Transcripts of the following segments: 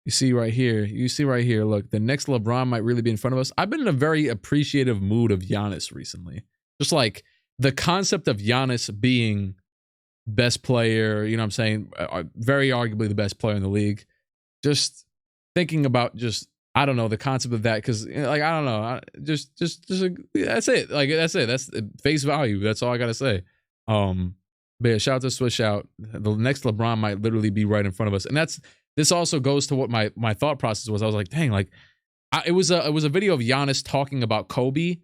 You see right here. You see right here. Look, the next LeBron might really be in front of us. I've been in a very appreciative mood of Giannis recently. Just like the concept of Giannis being best player, you know what I'm saying? Very arguably the best player in the league. Just thinking about just, I don't know, the concept of that. Because, like, I don't know. That's it. Like, that's it. That's face value. That's all I got to say. But yeah, shout out to Swish Out. The next LeBron might literally be right in front of us. And this also goes to what my thought process was. I was like, dang, like it was a video of Giannis talking about Kobe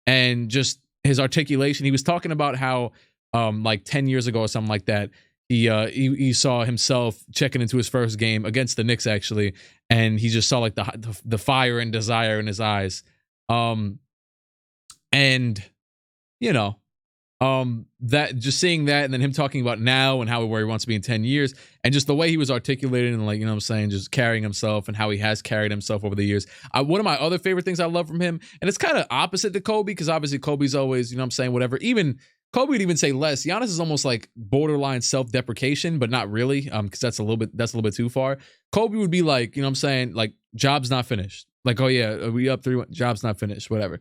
and just his articulation. He was talking about how like 10 years ago or something like that, he saw himself checking into his first game against the Knicks actually, and he just saw like the fire and desire in his eyes. And you know, that just seeing that and then him talking about now and how where he wants to be in 10 years and just the way he was articulating and, like, you know what I'm saying, just carrying himself and how he has carried himself over the years. One of my other favorite things I love from him, and it's kind of opposite to Kobe, because obviously Kobe's always, you know what I'm saying, whatever. Even Kobe would even say less. Giannis is almost like borderline self-deprecation, but not really, because that's a little bit too far. Kobe would be like, you know what I'm saying, like, job's not finished. Like, oh yeah, we up 3-1, job's not finished, whatever.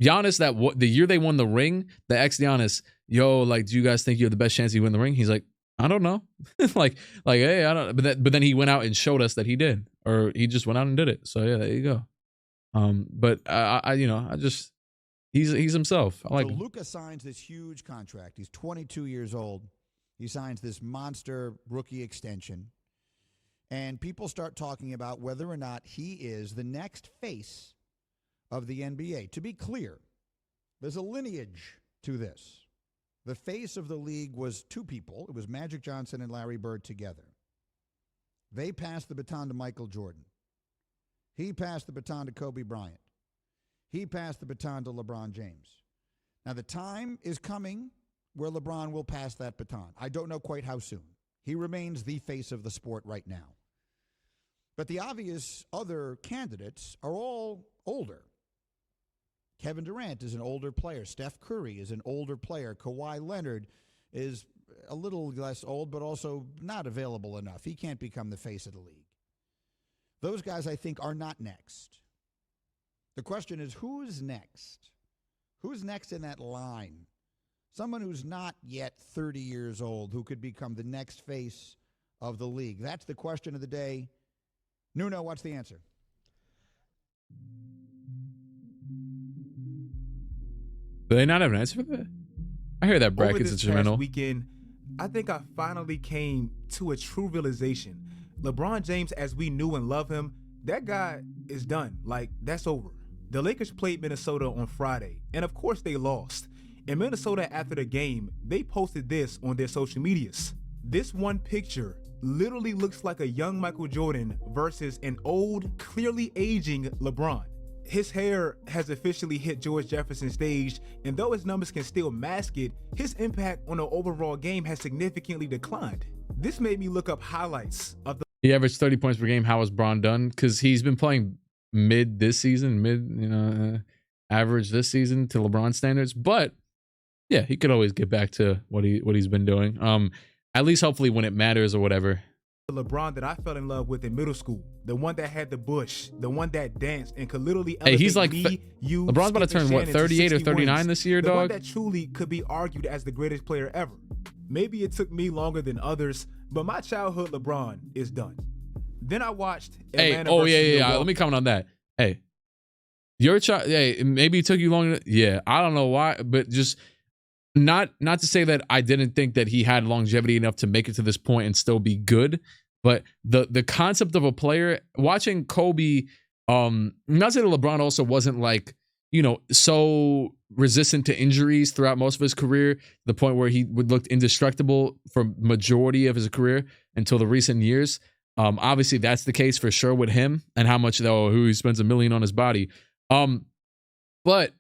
Giannis, the year they won the ring, the ex Giannis, yo, like, do you guys think you have the best chance you win the ring? He's like, I don't know. like, hey, I don't. But then he went out and showed us that he did, or he just went out and did it. So yeah, there you go. But he's himself. I like so him. Luka signs this huge contract. He's 22 years old. He signs this monster rookie extension, and people start talking about whether or not he is the next face of the NBA. To be clear, there's a lineage to this. The face of the league was two people. It was Magic Johnson and Larry Bird together. They passed the baton to Michael Jordan. He passed the baton to Kobe Bryant. He passed the baton to LeBron James. Now, the time is coming where LeBron will pass that baton. I don't know quite how soon. He remains the face of the sport right now. But the obvious other candidates are all older. Kevin Durant is an older player. Steph Curry is an older player. Kawhi Leonard is a little less old, but also not available enough. He can't become the face of the league. Those guys, I think, are not next. The question is, who's next? Who's next in that line? Someone who's not yet 30 years old who could become the next face of the league. That's the question of the day. Nuno, what's the answer? Do they not have an answer for that? I hear that bracket's instrumental. Past weekend, I think I finally came to a true realization. LeBron James, as we knew and love him, that guy is done. Like, that's over. The Lakers played Minnesota on Friday, and of course they lost. In Minnesota, after the game, they posted this on their social medias. This one picture literally looks like a young Michael Jordan versus an old, clearly aging LeBron. His hair has officially hit George Jefferson's stage, and though his numbers can still mask it, his impact on the overall game has significantly declined. This made me look up highlights of the... He averaged 30 points per game. How was Bron done? Because he's been playing mid this season, average this season to LeBron standards. But yeah, he could always get back to what he's been doing. At least hopefully when it matters or whatever. The LeBron that I fell in love with in middle school, the one that had the bush, the one that danced and could literally elevate he's like you. LeBron's about to turn what, 38 or 39 wins. this year, the dog? One that truly could be argued as the greatest player ever. Maybe it took me longer than others, but my childhood LeBron is done. Then I watched Atlanta yeah. Let me comment on that. Hey, your child. Hey, maybe it took you longer. Yeah, I don't know why, but just not to say that I didn't think that he had longevity enough to make it to this point and still be good. But the concept of a player watching Kobe, not saying that LeBron also wasn't like, so resistant to injuries throughout most of his career, to the point where he would look indestructible for majority of his career until the recent years. Obviously that's the case for sure with him and how much who he spends $1 million on his body. But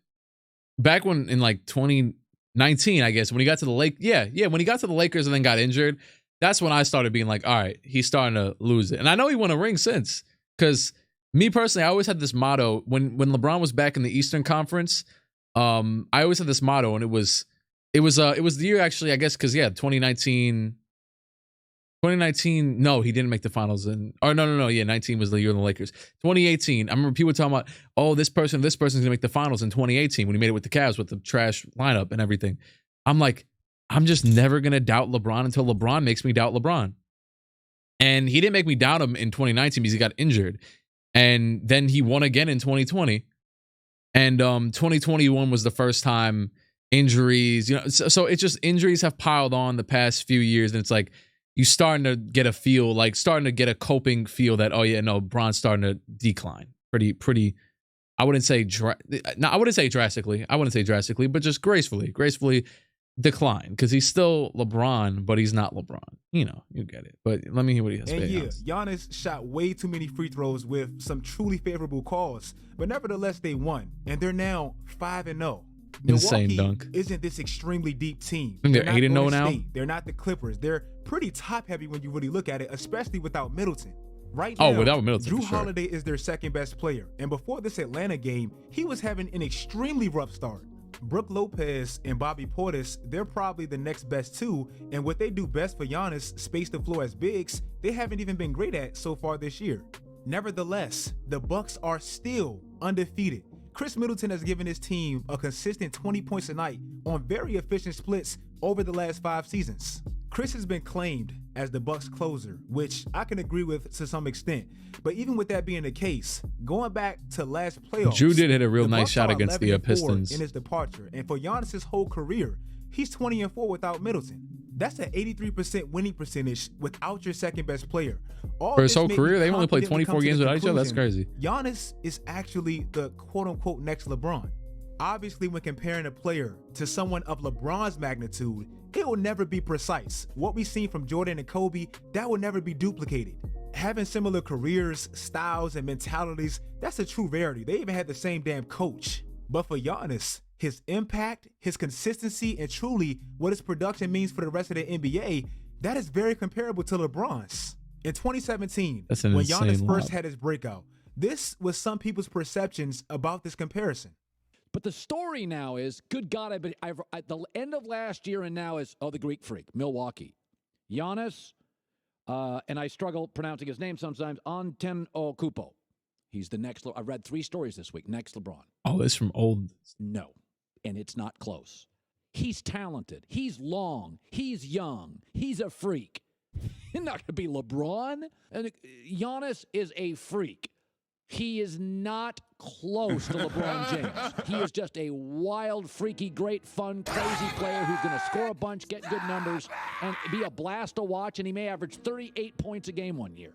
back when in like 2019, I guess, when he got to the when he got to the Lakers and then got injured, that's when I started being like, all right, he's starting to lose it. And I know he won a ring since, because me personally, I always had this motto when LeBron was back in the Eastern Conference. I always had this motto, and it was the year actually, I guess, because 2019. 2019, no, he didn't make the finals. No. Yeah, 19 was the year of the Lakers. 2018, I remember people talking about, oh, this person's gonna make the finals in 2018 when he made it with the Cavs with the trash lineup and everything. I'm like, I'm just never gonna doubt LeBron until LeBron makes me doubt LeBron. And he didn't make me doubt him in 2019 because he got injured. And then he won again in 2020. And 2021 was the first time injuries, so it's just injuries have piled on the past few years, and it's like you starting to get a feel, like starting to get a coping feel that, oh yeah, no, Bron's starting to decline pretty. I wouldn't say drastically, but just gracefully decline, because he's still LeBron, but he's not LeBron. You get it. But let me hear what he has to say. And Giannis shot way too many free throws with some truly favorable calls, but nevertheless they won, and they're now 5-0. Insane Milwaukee dunk. Isn't this extremely deep team? I think they're 8-0 now. They're not the Clippers. They're pretty top heavy when you really look at it, especially without Middleton. Right now, without Middleton, Drew for sure. Holiday is their second best player, and before this Atlanta game, he was having an extremely rough start. Brook Lopez and Bobby Portis, they're probably the next best two, and what they do best for Giannis, space the floor as bigs, they haven't even been great at so far this year. Nevertheless, the Bucks are still undefeated. Chris Middleton has given his team a consistent 20 points a night on very efficient splits over the last 5 seasons. Chris has been claimed as the Bucks closer, which I can agree with to some extent. But even with that being the case, going back to last playoffs, Drew did hit a real the nice Bucks shot are against the 11-4 Pistons in his departure, and for Giannis' whole career, he's 20-4 without Middleton. That's an 83% winning percentage without your second best player. For his whole career, they've only played 24 games without each other. That's crazy. Giannis is actually the quote-unquote next LeBron. Obviously, when comparing a player to someone of LeBron's magnitude, it will never be precise. What we've seen from Jordan and Kobe, that will never be duplicated. Having similar careers, styles, and mentalities, that's a true rarity. They even had the same damn coach. But for Giannis, his impact, his consistency, and truly what his production means for the rest of the NBA, that is very comparable to LeBron's. In 2017, when Giannis first had his breakout, this was some people's perceptions about this comparison. But the story now is, good God, at the end of last year and now is, the Greek freak, Milwaukee. Giannis, and I struggle pronouncing his name sometimes, Antetokounmpo. He's the next, I read 3 stories this week, next LeBron. Oh, it's from old. No, and it's not close. He's talented. He's long. He's young. He's a freak. He's not going to be LeBron. And Giannis is a freak. He is not close to LeBron James. He is just a wild, freaky, great, fun, crazy player who's going to score a bunch, get good numbers, and be a blast to watch, and he may average 38 points a game one year.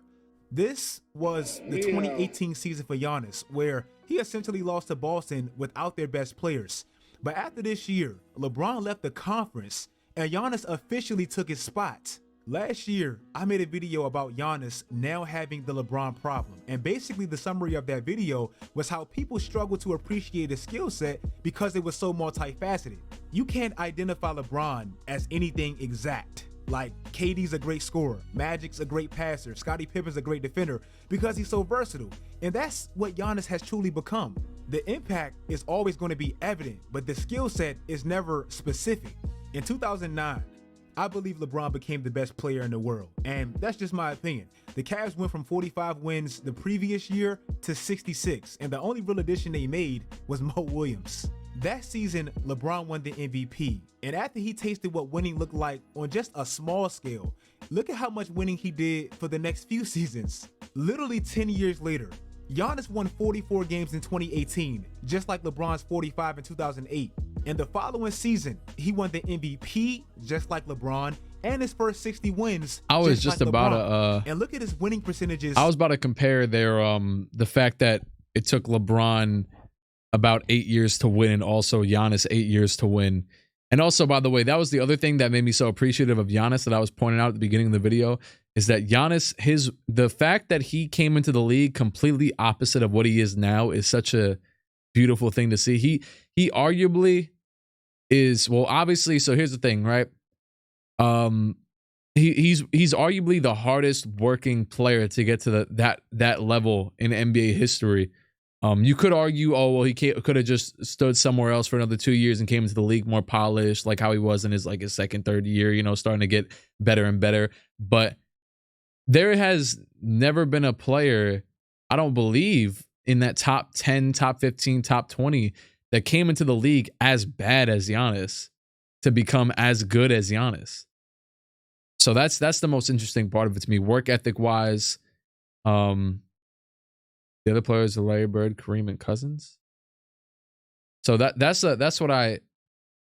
This was the 2018 season for Giannis, where he essentially lost to Boston without their best players. But after this year, LeBron left the conference, and Giannis officially took his spot. Last year, I made a video about Giannis now having the LeBron problem. And basically the summary of that video was how people struggle to appreciate his skill set because it was so multifaceted. You can't identify LeBron as anything exact. Like KD's a great scorer, Magic's a great passer, Scottie Pippen's a great defender, because he's so versatile. And that's what Giannis has truly become. The impact is always going to be evident, but the skill set is never specific. In 2009, I believe LeBron became the best player in the world, and that's just my opinion. The Cavs went from 45 wins the previous year to 66, and the only real addition they made was Mo Williams. That season, LeBron won the MVP, and after he tasted what winning looked like on just a small scale, look at how much winning he did for the next few seasons. Literally 10 years later, Giannis won 44 games in 2018, just like LeBron's 45 in 2008. And the following season, he won the MVP, just like LeBron, and his first 60 wins. I was just about to and look at his winning percentages. I was about to compare their the fact that it took LeBron about 8 years to win, and also Giannis 8 years to win. And also, by the way, that was the other thing that made me so appreciative of Giannis that I was pointing out at the beginning of the video, is that Giannis, the fact that he came into the league completely opposite of what he is now is such a beautiful thing to see. He arguably is, well, obviously, so here's the thing, right? He's arguably the hardest working player to get to that level in NBA history. You could argue, oh well, he could have just stood somewhere else for another 2 years and came into the league more polished, like how he was in his second, third year, starting to get better and better. But there has never been a player, I don't believe, in that top 10, top 15, top 20 that came into the league as bad as Giannis to become as good as Giannis. So that's the most interesting part of it to me, work ethic wise. The other players are Larry Bird, Kareem, and Cousins. So that's what I.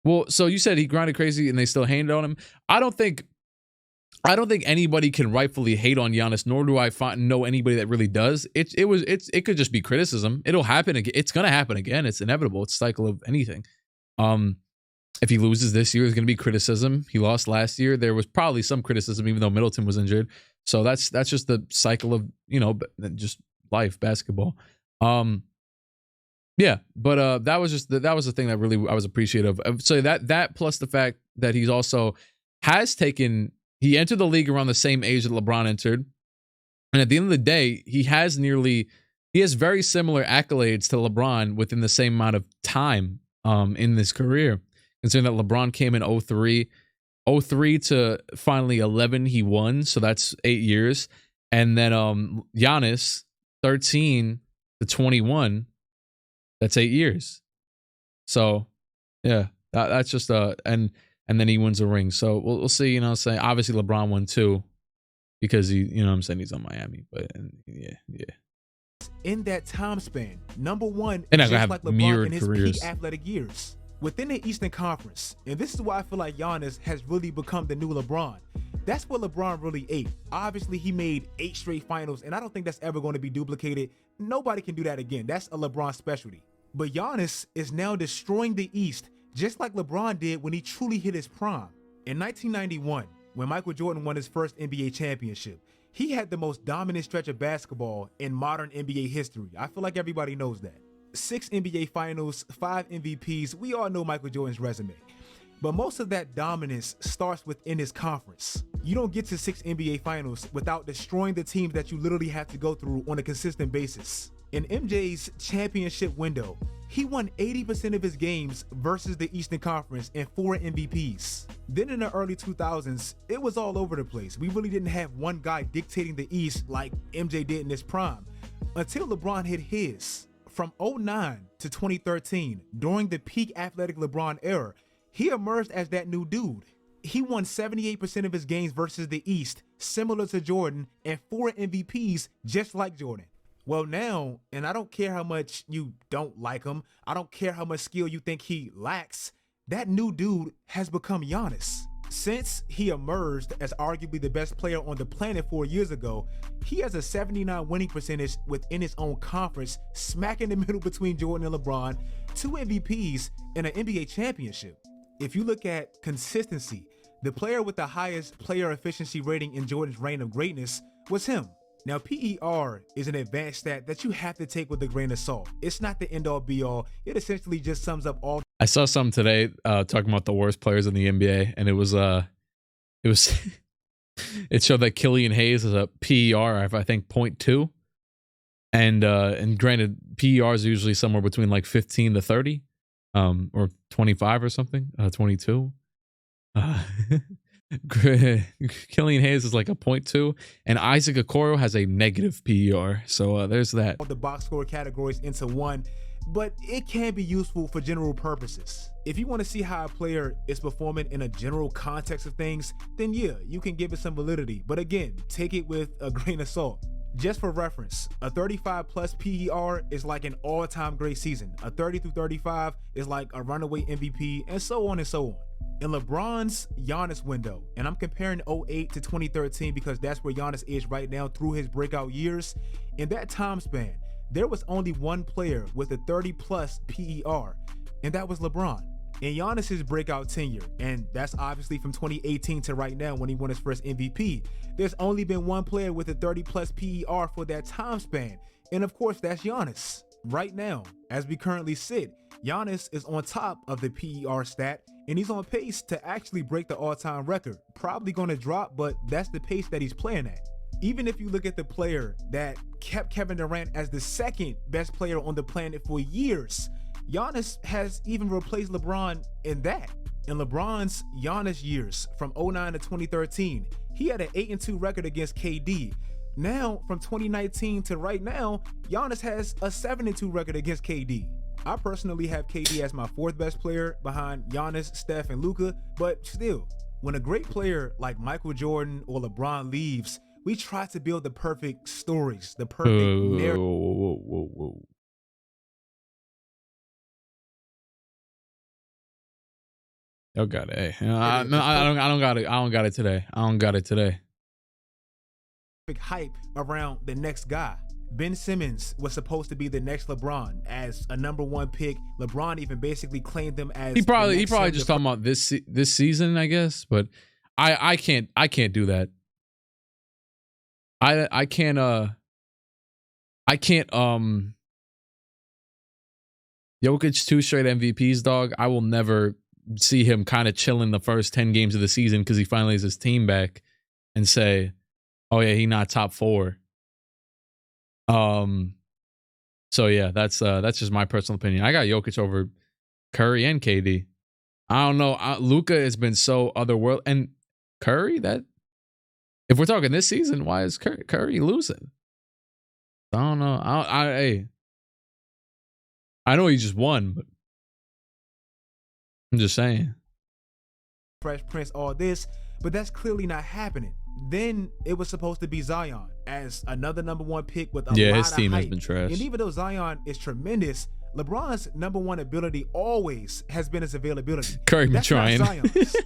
Well, so you said he grinded crazy and they still hated on him. I don't think anybody can rightfully hate on Giannis, nor do I know anybody that really does. It could just be criticism. It'll happen again. It's gonna happen again. It's inevitable. It's a cycle of anything. If he loses this year, there's gonna be criticism. He lost last year. There was probably some criticism, even though Middleton was injured. So that's just the cycle of, just life, basketball. Yeah, but that was the thing that really I was appreciative of. So that plus the fact that he's also he entered the league around the same age that LeBron entered. And at the end of the day, he has very similar accolades to LeBron within the same amount of time in his career. Considering that LeBron came in 03 to finally 11, he won. So that's 8 years. And then Giannis, 13 to 21, that's 8 years. So yeah, that's just and then he wins a ring. So we'll see, saying obviously LeBron won too, because he's on Miami. But yeah. In that time span, number one, and just have like LeBron mirrored in his careers. peak athletic years. Within the Eastern Conference, and this is why I feel like Giannis has really become the new LeBron. That's what LeBron really ate. Obviously, he made 8 straight finals, and I don't think that's ever going to be duplicated. Nobody can do that again. That's a LeBron specialty. But Giannis is now destroying the East, just like LeBron did when he truly hit his prime. In 1991, when Michael Jordan won his first NBA championship, he had the most dominant stretch of basketball in modern NBA history. I feel like everybody knows that. 6 NBA finals, 5 MVPs, we all know Michael Jordan's resume. But most of that dominance starts within his conference. You don't get to 6 NBA finals without destroying the teams that you literally have to go through on a consistent basis. In MJ's championship window, he won 80% of his games versus the Eastern Conference and 4 MVPs. Then in the early 2000s, it was all over the place. We really didn't have one guy dictating the East like MJ did in his prime, until LeBron hit his. From 2009 to 2013, during the peak athletic LeBron era, he emerged as that new dude. He won 78% of his games versus the East, similar to Jordan, and 4 MVPs just like Jordan. Well now, and I don't care how much you don't like him, I don't care how much skill you think he lacks, that new dude has become Giannis. Since he emerged as arguably the best player on the planet 4 years ago, he has a 79 winning percentage within his own conference, smack in the middle between Jordan and LeBron, 2 MVPs, and an NBA championship. If you look at consistency, the player with the highest player efficiency rating in Jordan's reign of greatness was him. Now, PER is an advanced stat that you have to take with a grain of salt. It's not the end-all be-all. It essentially just sums up all. I saw some today talking about the worst players in the NBA, and it was it showed that Killian Hayes is a PER of I think 0.2, and granted PER is usually somewhere between like 15 to 30, or 25 or something, 22. Killian Hayes is like a 0.2, and Isaac Okoro has a negative PER. So there's that. The box score categories into one, but it can be useful for general purposes. If you want to see how a player is performing in a general context of things, then yeah, you can give it some validity. But again, take it with a grain of salt. Just for reference, a 35 plus PER is like an all-time great season. A 30 through 35 is like a runaway MVP, and so on and so on. In LeBron's Giannis window, and I'm comparing 08 to 2013 because that's where Giannis is right now through his breakout years, in that time span, there was only one player with a 30 plus PER, and that was LeBron. In Giannis's breakout tenure, and that's obviously from 2018 to right now when he won his first MVP, there's only been one player with a 30 plus PER for that time span, and of course that's Giannis. Right now, as we currently sit, Giannis is on top of the PER stat, and he's on pace to actually break the all-time record. Probably going to drop, but that's the pace that he's playing at. Even if you look at the player that kept Kevin Durant as the second best player on the planet for years, Giannis has even replaced LeBron in that. In LeBron's Giannis years from 09 to 2013, he had an 8-2 record against KD. Now, from 2019 to right now, Giannis has a 7-2 record against KD. I personally have KD as my 4th best player behind Giannis, Steph, and Luka, but still, when a great player like Michael Jordan or LeBron leaves, we try to build the perfect stories, the perfect narrative. Whoa. Oh God, hey, I don't got it. I don't got it today. Hype around the next guy. Ben Simmons was supposed to be the next LeBron as a #1 pick. LeBron even basically claimed him as he probably just talking about this season, I guess. But I can't do that. I can't Jokic 2 straight MVPs, dog. I will never see him kind of chilling the first 10 games of the season because he finally has his team back and say, oh yeah, he not top 4. So yeah, that's just my personal opinion. I got Jokic over Curry and KD. I don't know. Luka has been so otherworldly, and Curry. That if we're talking this season, why is Curry losing? I don't know. I know he just won, but I'm just saying. Fresh Prince, all this, but that's clearly not happening. Then it was supposed to be Zion as another #1 pick with a lot his of team hype. has been trash. And even though Zion is tremendous, LeBron's #1 ability always has been his availability. Curry been trying.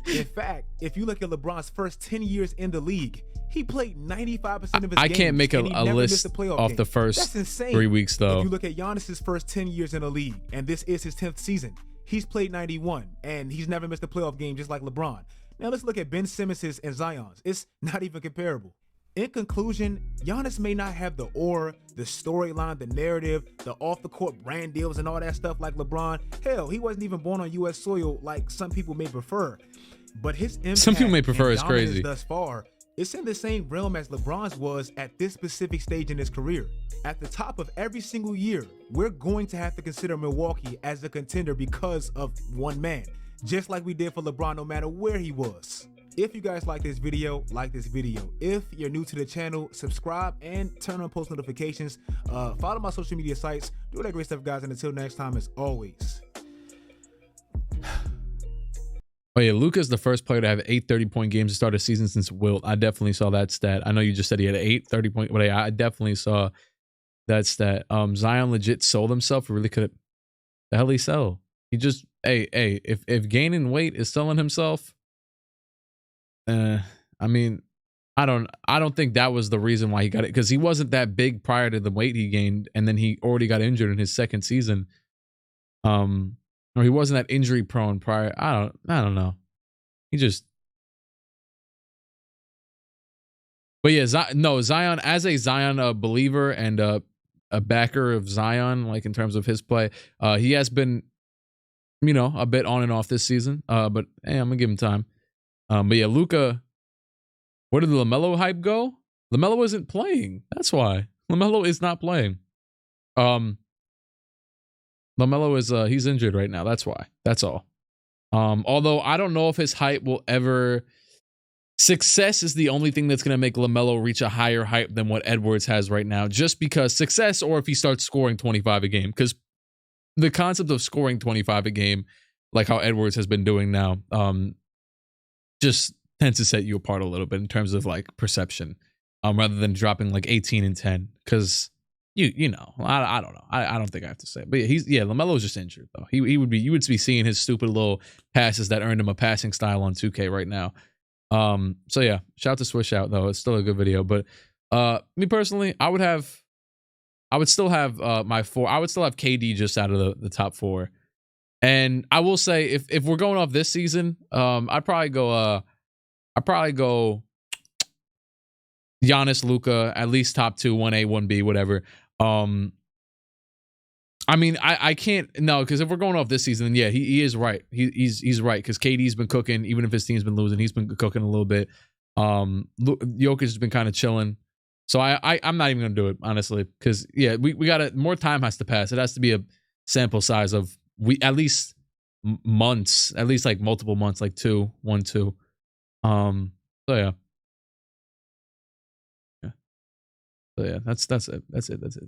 In fact, if you look at LeBron's first 10 years in the league, he played 95% of his games. I can't make a list off the first 3 weeks, though. If you look at Giannis's first 10 years in the league, and this is his 10th season, he's played 91, and he's never missed a playoff game just like LeBron. Now let's look at Ben Simmons's and Zion's. It's not even comparable. In conclusion, Giannis may not have the aura, the storyline, the narrative, the off-the-court brand deals and all that stuff like LeBron. Hell, he wasn't even born on U.S. soil like some people may prefer. But his impact some people may prefer is dominance crazy. Thus far, it's in the same realm as LeBron's was at this specific stage in his career. At the top of every single year, we're going to have to consider Milwaukee as a contender because of one man, just like we did for LeBron no matter where he was. If you guys like this video, like this video. If you're new to the channel, subscribe and turn on post notifications. Follow my social media sites. Do all that great stuff, guys. And until next time, as always. Oh yeah, Luka's the first player to have 8 30-point games to start a season since Wilt. I definitely saw that stat. I know you just said he had 8 30-point, but I definitely saw that stat. Zion legit sold himself. He really could. The hell he sell? He just if gaining weight is selling himself. I mean, I don't think that was the reason why he got it, because he wasn't that big prior to the weight he gained, and then he already got injured in his second season. Or he wasn't that injury prone prior. I don't know. He just. But yeah, Zion, as a Zion believer and a backer of Zion, like in terms of his play, he has been, a bit on and off this season. But hey, I'm gonna give him time. But yeah, Luka, where did the LaMelo hype go? LaMelo isn't playing. That's why. LaMelo is not playing. LaMelo is he's injured right now. That's why. That's all. Although I don't know if his hype will ever. Success is the only thing that's going to make LaMelo reach a higher hype than what Edwards has right now, just because success, or if he starts scoring 25 a game, because the concept of scoring 25 a game, like how Edwards has been doing now, just tends to set you apart a little bit in terms of like perception, rather than dropping like 18 and 10, because I don't know. I don't think I have to say it. But yeah, LaMelo's just injured though. You would be seeing his stupid little passes that earned him a passing style on 2K right now. So yeah, shout out to Swish Out though. It's still a good video. But me personally, I would still have my 4. I would still have KD just out of the top 4. And I will say, if we're going off this season, I'd probably go Giannis, Luka, at least top 2, 1A, 1B, whatever. I mean, I can't, no, because if we're going off this season, then yeah, he is right. He's right, because KD's been cooking, even if his team's been losing, he's been cooking a little bit. Jokic has been kind of chilling. So I'm not even gonna do it, honestly, because yeah, we gotta, more time has to pass. It has to be a sample size of at least months, at least like multiple months, like 1, 2. So yeah. Yeah. So yeah, that's it. That's it.